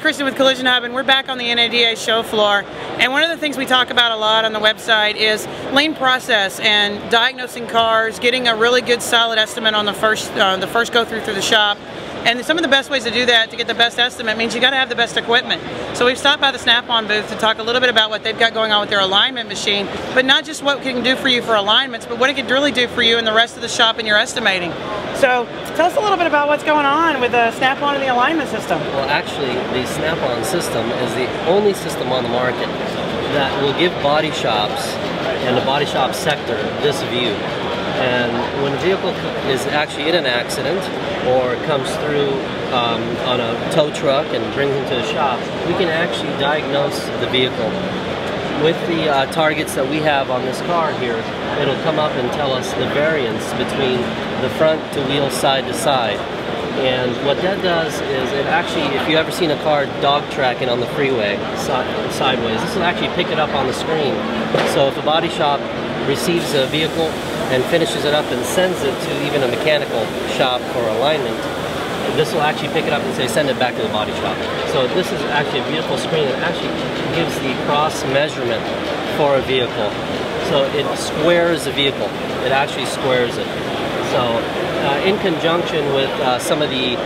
Kristen with Collision Hub, and we're back on the NADA show floor. And one of the things we talk about a lot on the website is lean process and diagnosing cars, getting a really good solid estimate on the first go through the shop. And some of the best ways to do that, to get the best estimate, means you got to have the best equipment. So we've stopped by the Snap-on booth to talk a little bit about what they've got going on with their alignment machine, but not just what it can do for you for alignments, but what it can really do for you and the rest of the shop and your estimating. So tell us a little bit about what's going on with the Snap-on and the alignment system. Well, actually, the Snap-on system is the only system on the market that will give body shops and the body shop sector this view. And when a vehicle is actually in an accident or comes through on a tow truck and brings into the shop, we can actually diagnose the vehicle. With the targets that we have on this car here, it'll come up and tell us the variance between the front to wheel side to side. And what that does is it actually, if you've ever seen a car dog tracking on the freeway sideways, this will actually pick it up on the screen. So if a body shop receives a vehicle and finishes it up and sends it to even a mechanical shop for alignment, this will actually pick it up and say send it back to the body shop. So this is actually a beautiful screen that actually gives the cross measurement for a vehicle. So it squares the vehicle. It actually squares it. So in conjunction with some of the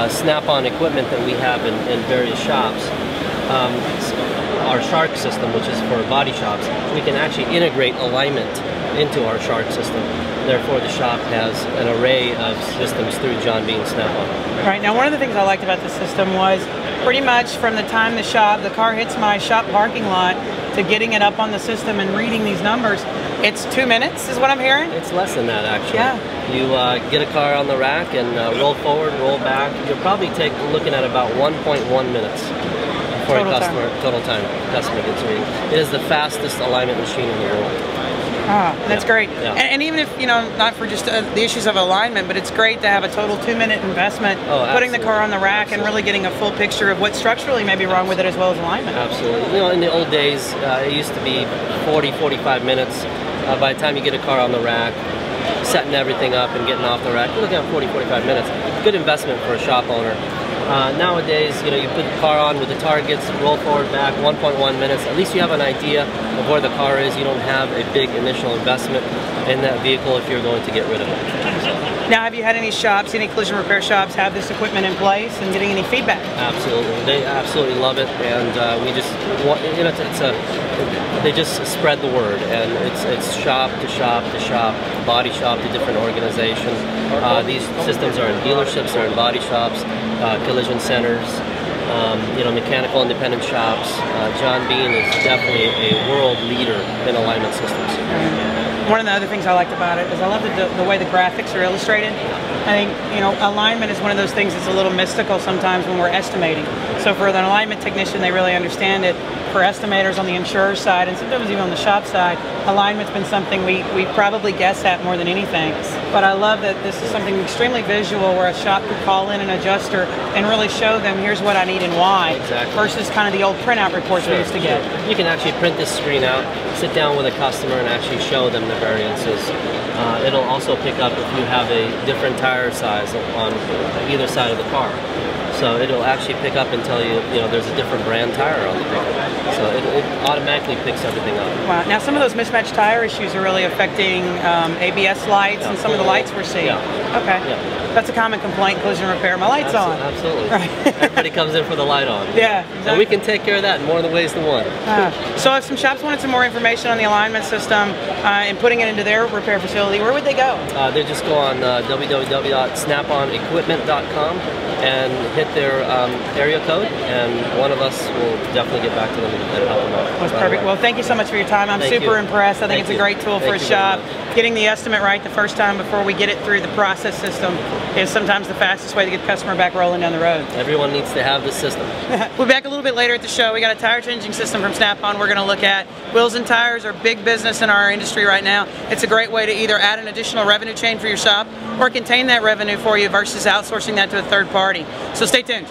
Snap-on equipment that we have in various shops, our Shark system, which is for body shops, we can actually integrate alignment into our Shark system. Therefore, the shop has an array of systems through John Bean Snap-on. Right, now one of the things I liked about the system was pretty much from the time the car hits my shop parking lot to getting it up on the system and reading these numbers, it's 2 minutes is what I'm hearing? It's less than that, actually. Yeah. You get a car on the rack and roll forward, roll back. You'll probably take looking at about 1.1 minutes for a customer, total time customer gets reading. It is the fastest alignment machine in the world. Ah, that's great. Yeah. And even if, not for just the issues of alignment, but it's great to have a total 2-minute investment, putting the car on the rack and really getting a full picture of what structurally may be wrong with it as well as alignment. Absolutely. In the old days, it used to be 40, 45 minutes. By the time you get a car on the rack, setting everything up and getting off the rack, you're looking at 40, 45 minutes. Good investment for a shop owner. Nowadays, you put the car on with the targets, roll forward, back, 1.1 minutes. At least you have an idea of where the car is. You don't have a big initial investment in that vehicle if you're going to get rid of it. Now, have you had any shops, any collision repair shops, have this equipment in place and getting any feedback? Absolutely, they absolutely love it, and we just want, they just spread the word, and it's shop to shop to shop, body shop to different organizations. These systems are in dealerships, they're in body shops, collision centers, mechanical independent shops. John Bean is definitely a world leader in alignment systems. One of the other things I liked about it is I love the way the graphics are illustrated. I think, alignment is one of those things that's a little mystical sometimes when we're estimating. So for an alignment technician, they really understand it. For estimators on the insurer side, and sometimes even on the shop side, alignment's been something we probably guess at more than anything. But I love that this is something extremely visual where a shop could call in an adjuster and really show them, here's what I need and why, versus kind of the old printout reports we used to get. You can actually print this screen out, sit down with a customer and actually show them the variances. It'll also pick up if you have a different tire size on either side of the car. So it'll actually pick up and tell you, there's a different brand tire on the car. So it automatically picks everything up. Wow. Now some of those mismatched tire issues are really affecting ABS lights and some of the lights we're seeing. Yeah. Okay. Yeah. That's a common complaint, collision repair. My light's on. Absolutely. Right. Everybody comes in for the light on. Yeah, exactly. And we can take care of that in more ways than one. So if some shops wanted some more information on the alignment system and putting it into their repair facility, where would they go? They just go on www.snaponequipment.com and hit their area code, and one of us will definitely get back to them and help them out. That's perfect. Well, thank you so much for your time. I'm super impressed. I think it's a great tool for a shop. Getting the estimate right the first time before we get it through the process system is sometimes the fastest way to get the customer back rolling down the road. Everyone needs to have this system. We'll be back a little bit later at the show. We got a tire changing system from Snap-on we're going to look at. Wheels and tires are big business in our industry right now. It's a great way to either add an additional revenue chain for your shop or contain that revenue for you versus outsourcing that to a third party. So stay tuned.